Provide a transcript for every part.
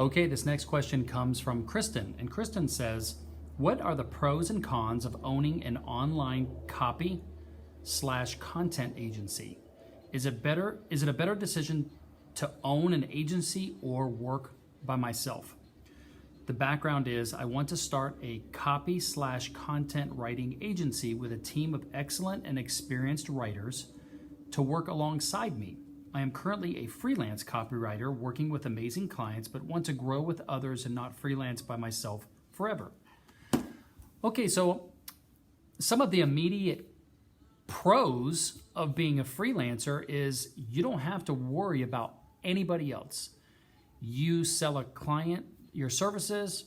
Okay, this next question comes from Kristen, and Kristen says, what are the pros and cons of owning an online copy/content agency? Is it a better decision to own an agency or work by myself? The background is I want to start a copy/content writing agency with a team of excellent and experienced writers to work alongside me. I am currently a freelance copywriter working with amazing clients, but want to grow with others and not freelance by myself forever. Okay, so some of the immediate pros of being a freelancer is you don't have to worry about anybody else. You sell a client your services,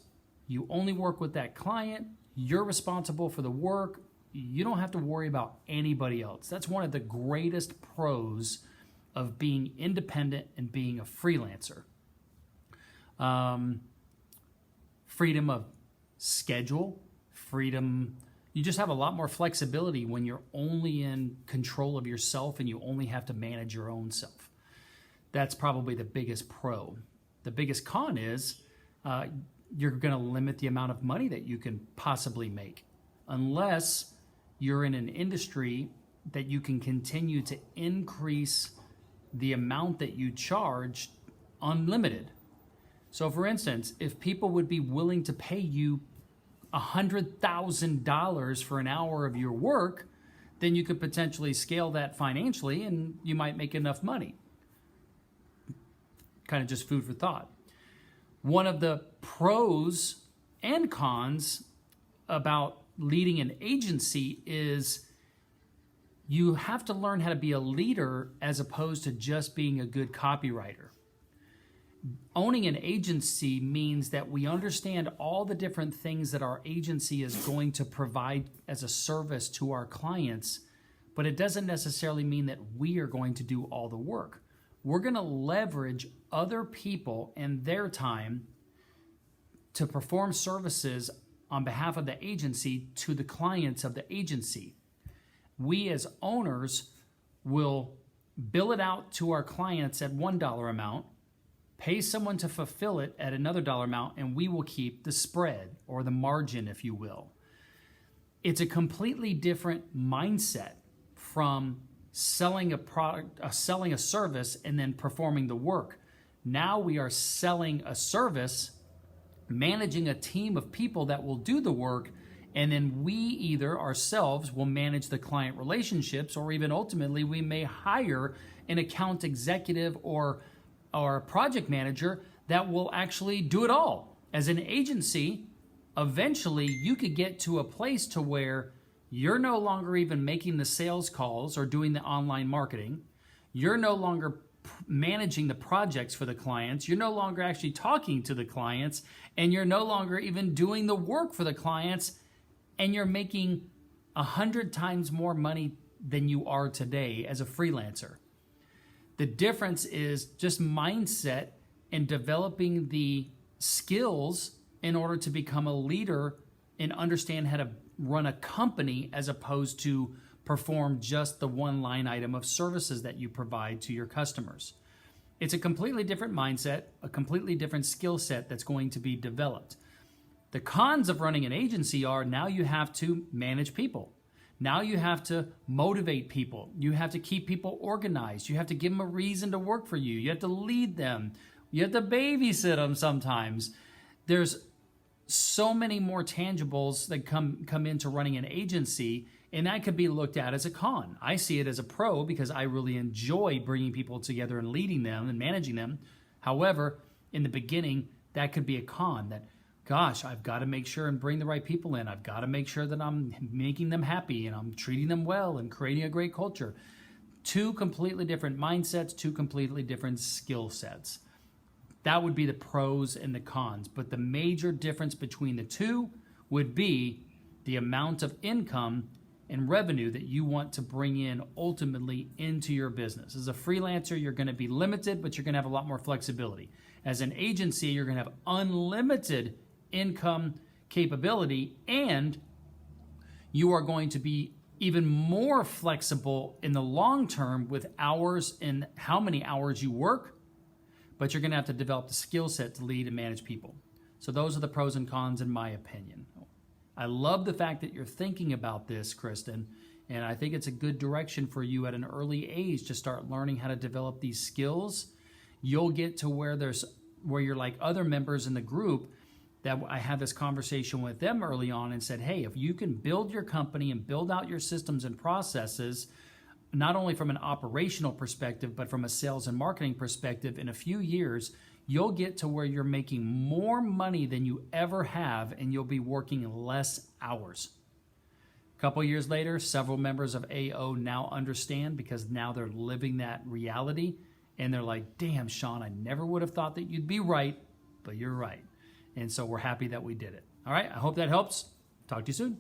you only work with that client, you're responsible for the work, you don't have to worry about anybody else. That's one of the greatest pros of being independent and being a freelancer. Freedom of schedule, freedom, you just have a lot more flexibility when you're only in control of yourself and you only have to manage your own self. That's probably the biggest pro. The biggest con is you're going to limit the amount of money that you can possibly make unless you're in an industry that you can continue to increase the amount that you charge unlimited. So for instance, if people would be willing to pay you $100,000 for an hour of your work, then you could potentially scale that financially and you might make enough money. Kind of just food for thought. One of the pros and cons about leading an agency is you have to learn how to be a leader as opposed to just being a good copywriter. Owning an agency means that we understand all the different things that our agency is going to provide as a service to our clients, but it doesn't necessarily mean that we are going to do all the work. We're going to leverage other people and their time to perform services on behalf of the agency to the clients of the agency. We as owners will bill it out to our clients at $1 amount, pay someone to fulfill it at another dollar amount, and we will keep the spread or the margin, if you will. It's a completely different mindset from selling a product, selling a service, and then performing the work. Now we are selling a service, managing a team of people that will do the work, and then we either ourselves will manage the client relationships, or even ultimately we may hire an account executive or a project manager that will actually do it all. As an agency, eventually you could get to a place to where you're no longer even making the sales calls or doing the online marketing. You're no longer managing the projects for the clients. You're no longer actually talking to the clients, and you're no longer even doing the work for the clients, and you're making 100 times more money than you are today as a freelancer. The difference is just mindset and developing the skills in order to become a leader and understand how to run a company as opposed to perform just the one line item of services that you provide to your customers. It's a completely different mindset, a completely different skill set that's going to be developed. The cons of running an agency are now you have to manage people. Now you have to motivate people. You have to keep people organized. You have to give them a reason to work for you. You have to lead them. You have to babysit them sometimes. There's so many more tangibles that come into running an agency, and that could be looked at as a con. I see it as a pro because I really enjoy bringing people together and leading them and managing them. However, in the beginning, that could be a con that, gosh, I've got to make sure and bring the right people in. I've got to make sure that I'm making them happy and I'm treating them well and creating a great culture. Two completely different mindsets, two completely different skill sets. That would be the pros and the cons. But the major difference between the two would be the amount of income and revenue that you want to bring in ultimately into your business. As a freelancer, you're going to be limited, but you're going to have a lot more flexibility. As an agency, you're going to have unlimited income capability, and you are going to be even more flexible in the long term with hours and how many hours you work, but you're going to have to develop the skill set to lead and manage people. So those are the pros and cons in my opinion. I love the fact that you're thinking about this, Kristen, and I think it's a good direction for you at an early age to start learning how to develop these skills. You'll get to where you're like other members in the group that I had this conversation with them early on and said, hey, if you can build your company and build out your systems and processes, not only from an operational perspective, but from a sales and marketing perspective, in a few years, you'll get to where you're making more money than you ever have, and you'll be working less hours. A couple years later, several members of AO now understand because now they're living that reality, and they're like, damn, Shawn, I never would have thought that you'd be right, but you're right. And so we're happy that we did it. All right, I hope that helps. Talk to you soon.